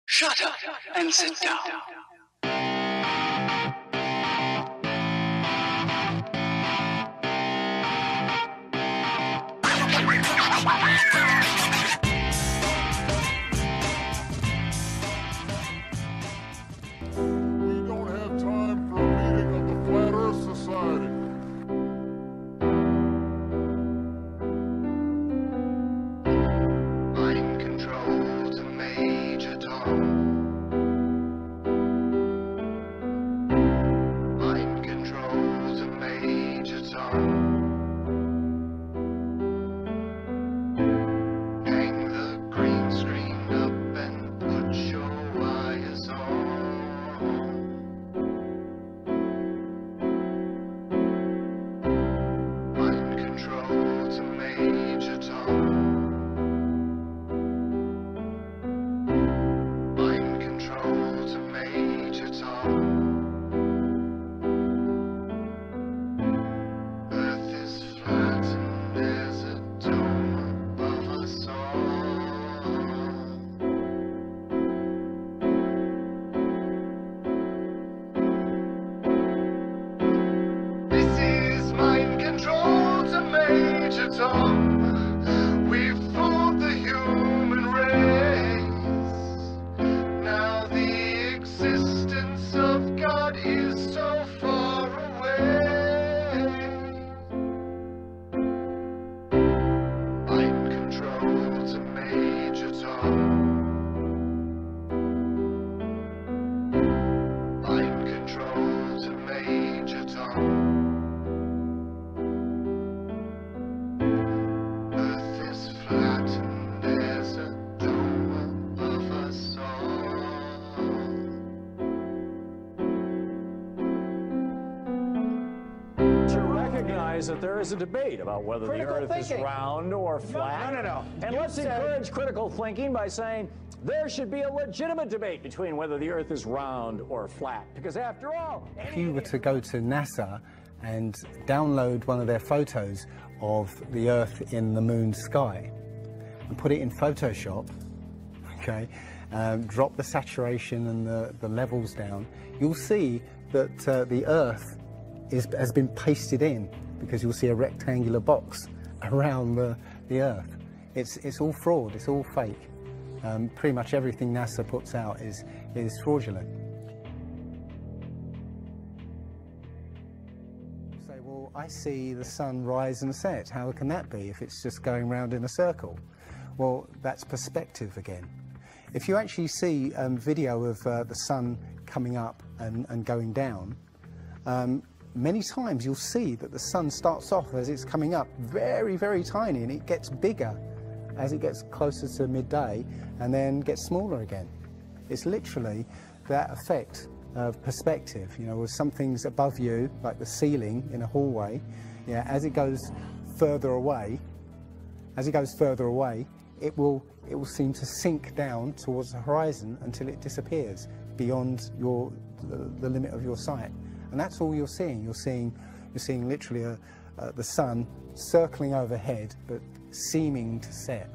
Shut up and sit down. We don't have time for a meeting of the Flat Earth Society. Mind control to Major Tom. Mind control to Major Tom. Hang the green screen up and put your wires on. Mind control to Major Tom. Mind control to Major Tom. Earth is flat and there's a dome above us all. This is mind control to Major Tom. We've fooled the human race. Now the existence of God is so far away. Mind control to Major Tom. Mind control to Major Tom. Earth is flat and there's a dome above us all. To recognize that there is a debate about whether Critical the Earth thinking. is round or flat. No. And You let's said- encourage critical thinking by saying there should be a legitimate debate between whether the Earth is round or flat. Because after all, If you were to go to NASA and download one of their photos of the Earth in the moon's sky and put it in Photoshop, okay, drop the saturation and the levels down, you'll see that the Earth has been pasted in, because you'll see a rectangular box around the Earth. It's all fraud, it's all fake. Pretty much everything NASA puts out is fraudulent. Say, well, I see the sun rise and set. How can that be if it's just going round in a circle? Well, that's perspective again. If you actually see video of the sun coming up and going down, many times you'll see that the sun starts off as it's coming up very, very tiny, and it gets bigger as it gets closer to midday and then gets smaller again. It's literally that effect of perspective. You know, with something's above you, like the ceiling in a hallway, yeah, as it goes further away, it will seem to sink down towards the horizon until it disappears beyond the limit of your sight. And that's all you're seeing. You're seeing literally the sun circling overhead, but seeming to set.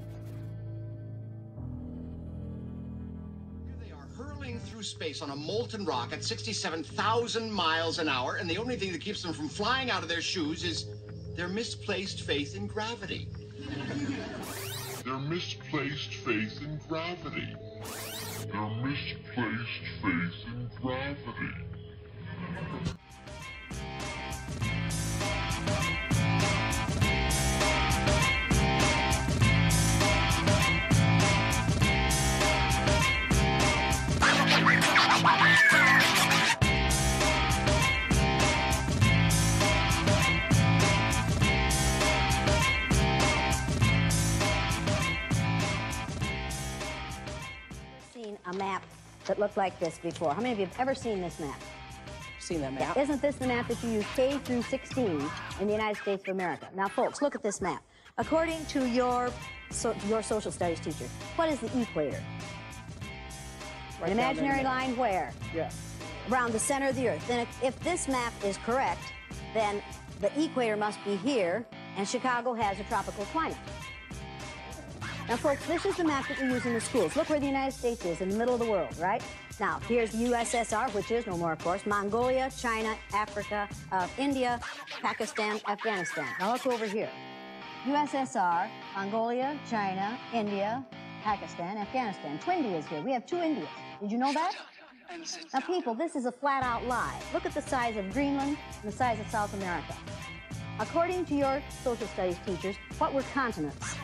Here they are hurling through space on a molten rock at 67,000 miles an hour, and the only thing that keeps them from flying out of their shoes is their misplaced faith in gravity. Their misplaced faith in gravity. Their misplaced faith in gravity. Seen a map that looked like this before. How many of you have ever seen this map? Seen that map? Isn't this the map that you use K through 16 in the United States of America? Now, folks, look at this map. According to your social studies teacher, what is the equator? Right An down there in imaginary the- line where? Yeah. Around the center of the Earth. Then if this map is correct, then the equator must be here, and Chicago has a tropical climate. Now, folks, this is the map that we use in the schools. Look where the United States is, in the middle of the world, right? Now, here's the USSR, which is no more, of course, Mongolia, China, Africa, India, Pakistan, Afghanistan. Now, look over here. USSR, Mongolia, China, India, Pakistan, Afghanistan. Twindy is here. We have 2 Indias. Did you know that? Now, people, this is a flat-out lie. Look at the size of Greenland and the size of South America. According to your social studies teachers, what were continents?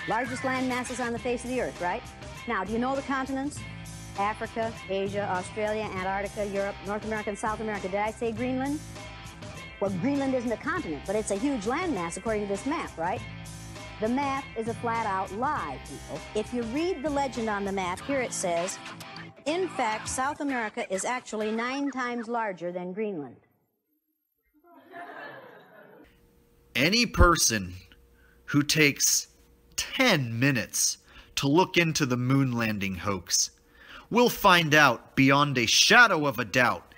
Largest land masses on the face of the earth, right? Now, do you know the continents? Africa, Asia, Australia, Antarctica, Europe, North America, and South America. Did I say Greenland? Well, Greenland isn't a continent, but it's a huge landmass according to this map, right? The map is a flat-out lie, people. If you read the legend on the map, here it says, in fact, South America is actually 9 times larger than Greenland. Any person who takes 10 minutes to look into the moon landing hoax will find out beyond a shadow of a doubt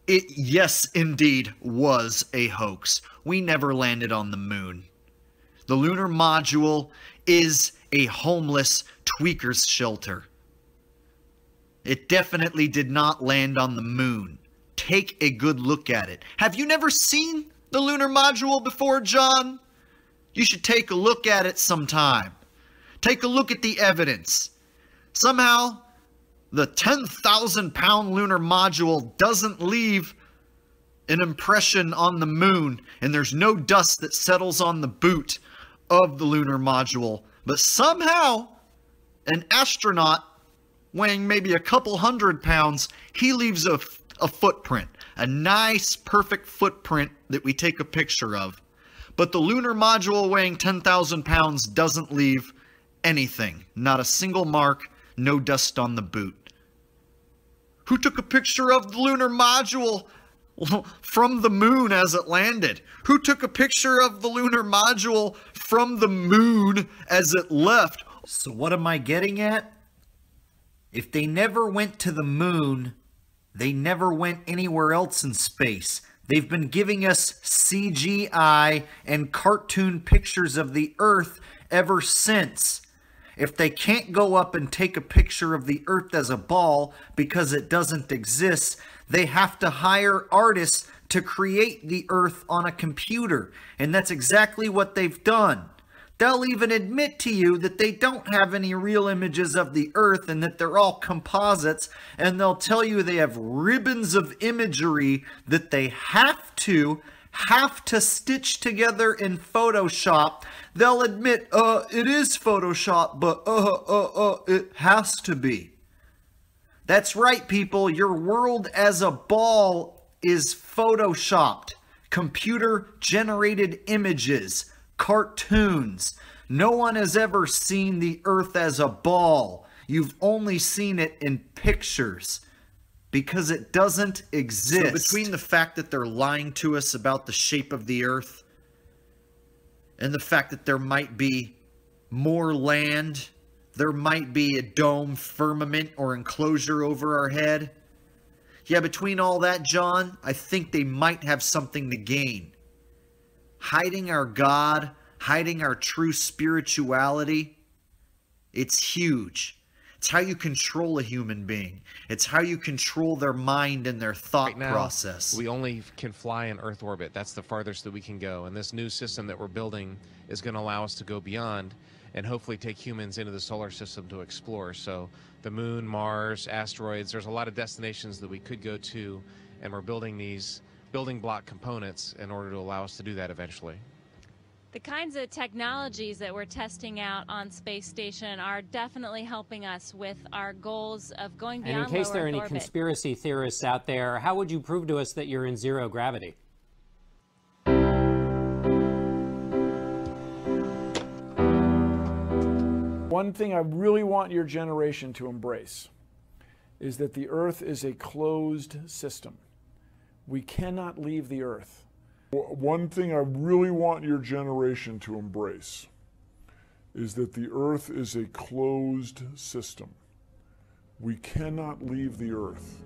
it, yes, indeed, was a hoax. We never landed on the moon. The lunar module is a homeless tweaker's shelter. It definitely did not land on the moon. Take a good look at it. Have you never seen the lunar module before, John? You should take a look at it sometime. Take a look at the evidence. Somehow, the 10,000-pound lunar module doesn't leave an impression on the moon, and there's no dust that settles on the boot of the lunar module. But somehow, an astronaut weighing maybe a couple hundred pounds, he leaves a footprint. A nice, perfect footprint that we take a picture of. But the lunar module weighing 10,000 pounds doesn't leave anything. Not a single mark, no dust on the boot. Who took a picture of the lunar module from the moon as it landed? Who took a picture of the lunar module from the moon as it left? So what am I getting at? If they never went to the moon, they never went anywhere else in space. They've been giving us CGI and cartoon pictures of the Earth ever since. If they can't go up and take a picture of the Earth as a ball because it doesn't exist, they have to hire artists to create the Earth on a computer. And that's exactly what they've done. They'll even admit to you that they don't have any real images of the Earth and that they're all composites, and they'll tell you they have ribbons of imagery that they have to stitch together in Photoshop. They'll admit, it is Photoshop, but it has to be. That's right, people. Your world as a ball is Photoshopped. Computer-generated images. Cartoons. No one has ever seen the Earth as a ball. You've only seen it in pictures because it doesn't exist. So between the fact that they're lying to us about the shape of the Earth and the fact that there might be more land, there might be a dome, firmament, or enclosure over our head. Yeah, between all that, John, I think they might have something to gain. Hiding our God, hiding our true spirituality, it's huge. It's how you control a human being. It's how you control their mind and their thought process. We only can fly in Earth orbit. That's the farthest that we can go. And this new system that we're building is going to allow us to go beyond and hopefully take humans into the solar system to explore. So the moon, Mars, asteroids, there's a lot of destinations that we could go to, and we're building these building block components in order to allow us to do that eventually. The kinds of technologies that we're testing out on Space Station are definitely helping us with our goals of going beyond low Earth orbit. And in case there are any conspiracy theorists out there, how would you prove to us that you're in zero gravity? One thing I really want your generation to embrace is that the Earth is a closed system. We cannot leave the Earth. One thing I really want your generation to embrace is that the Earth is a closed system. We cannot leave the Earth.